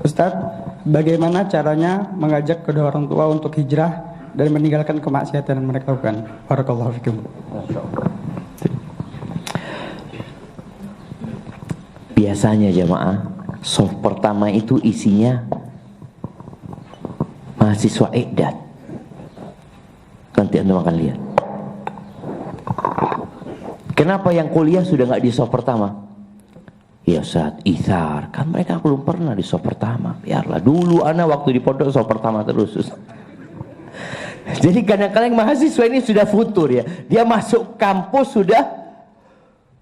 Ustadz, bagaimana caranya mengajak kedua orang tua untuk hijrah dan meninggalkan kemaksiatan yang mereka lakukan? Barakallahu fikum. Biasanya jamaah, soft pertama itu isinya mahasiswa Iqdad. Nanti anda akan lihat. Kenapa yang kuliah sudah nggak di soft pertama? Ya Ustaz, ithar. Kan mereka belum pernah di soft pertama. Biarlah, dulu anak waktu di pondok soft pertama terus. Jadi kadang-kadang mahasiswa ini sudah futur ya. Dia masuk kampus sudah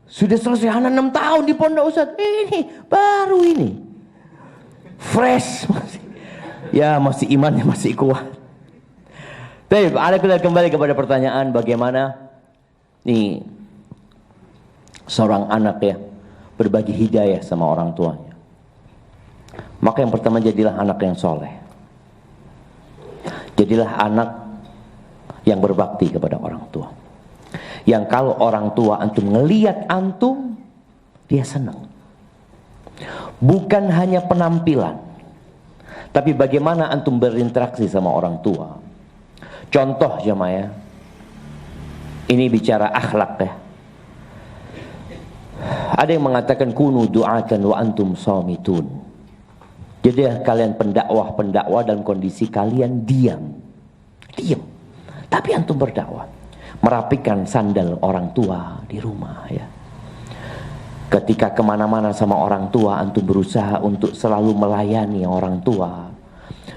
selesai. Anak 6 tahun di pondok Ustaz. Ini baru ini. Fresh. Ya masih imannya masih kuat. Baik, kita kembali kepada pertanyaan bagaimana nih seorang anak ya berbagi hidayah sama orang tuanya. Maka yang pertama, jadilah anak yang soleh. Jadilah anak yang berbakti kepada orang tua. Yang kalau orang tua antum ngelihat antum, dia senang. Bukan hanya penampilan, tapi bagaimana antum berinteraksi sama orang tua. Contoh jemaah ya, ini bicara akhlak ya. Ada yang mengatakan kunu du'atan wa antum shamitun. Jadi kalian pendakwah dalam kondisi kalian diam. Tapi antum berdakwah. Merapikan sandal orang tua di rumah ya. Ketika kemana-mana sama orang tua, antum berusaha untuk selalu melayani orang tua.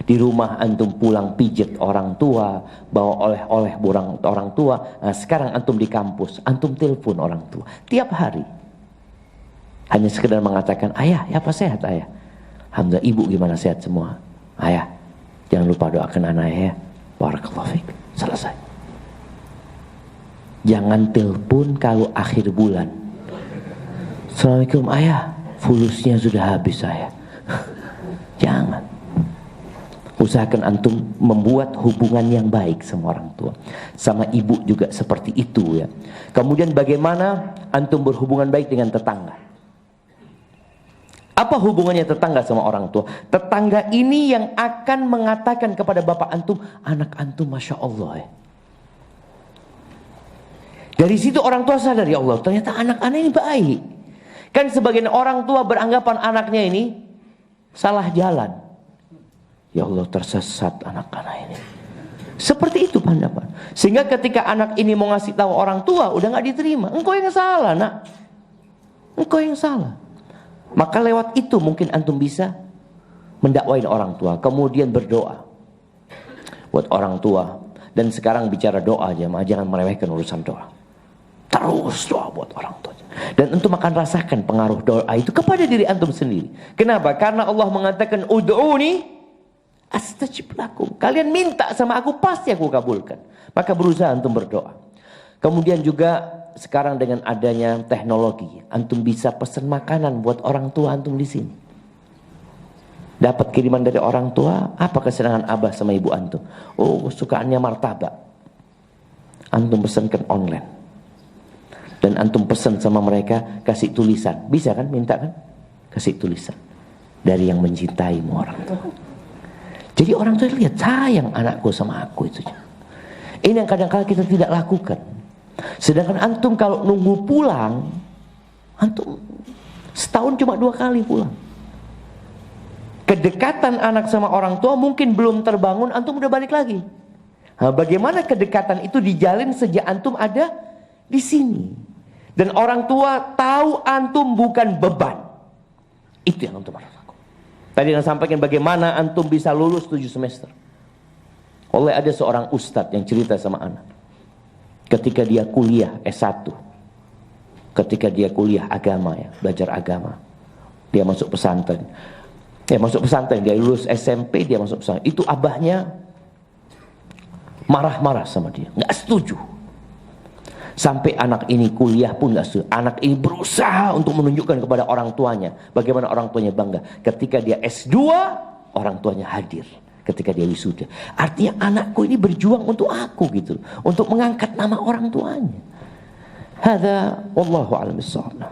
Di rumah antum pulang pijet orang tua, bawa oleh-oleh orang tua. Nah, sekarang antum di kampus, antum telepon orang tua tiap hari. Hanya sekedar mengatakan, ayah, ya apa sehat ayah? Alhamdulillah, ibu gimana, sehat semua? Ayah, jangan lupa doakan anak ya. Barakallahu fiik. Selesai. Jangan telepon kalau akhir bulan. Assalamualaikum ayah, fulusnya sudah habis saya. Jangan. Usahakan antum membuat hubungan yang baik sama orang tua. Sama ibu juga seperti itu ya. Kemudian bagaimana antum berhubungan baik dengan tetangga? Apa hubungannya tetangga sama orang tua? Tetangga ini yang akan mengatakan kepada bapak antum, anak antum Masya Allah ya. Dari situ orang tua sadar, ya Allah, ternyata anak-anak ini baik. Kan sebagian orang tua beranggapan anaknya ini salah jalan. Ya Allah, tersesat anak-anak ini. Seperti itu pandangan. Sehingga ketika anak ini mau ngasih tahu orang tua, udah gak diterima. Engkau yang salah nak. Engkau yang salah. Maka lewat itu mungkin antum bisa mendakwain orang tua. Kemudian berdoa buat orang tua. Dan sekarang bicara doa aja, jangan meremehkan urusan doa. Terus doa buat orang tua. Dan antum akan rasakan pengaruh doa itu kepada diri antum sendiri. Kenapa? Karena Allah mengatakan ud'uni astajib lakum. Kalian minta sama aku, pasti aku kabulkan. Maka berusaha antum berdoa. Kemudian juga sekarang dengan adanya teknologi, antum bisa pesan makanan buat orang tua antum di sini. Dapat kiriman dari orang tua, apa kesenangan abah sama ibu antum? Oh, kesukaannya martabak. Antum pesankan online. Dan antum pesan sama mereka, kasih tulisan. Bisa kan? Minta kan? Kasih tulisan. Dari yang mencintaimu orang tua. Jadi orang tua lihat, sayang anakku sama aku itu. Ini yang kadang-kadang kita tidak lakukan. Sedangkan antum kalau nunggu pulang, antum setahun cuma 2 kali pulang. Kedekatan anak sama orang tua mungkin belum terbangun, antum udah balik lagi. Nah, bagaimana kedekatan itu dijalin sejak antum ada di sini. Dan orang tua tahu antum bukan beban. Itu yang antum harus lakukan. Tadi yang sampaikan bagaimana antum bisa lulus 7 semester. Oleh ada seorang ustadz yang cerita sama anak. Ketika dia kuliah S1, ketika dia kuliah agama ya, belajar agama, dia masuk pesantren. Dia lulus SMP, dia masuk pesantren. Itu abahnya marah-marah sama dia, nggak setuju. Sampai anak ini kuliah pun nggak setuju. Anak ini berusaha untuk menunjukkan kepada orang tuanya bagaimana orang tuanya bangga. Ketika dia S2, orang tuanya hadir. Ketika dia wisuda, artinya anakku ini berjuang untuk aku gitu, untuk mengangkat nama orang tuanya. Hadza wallahu a'lam bissawab.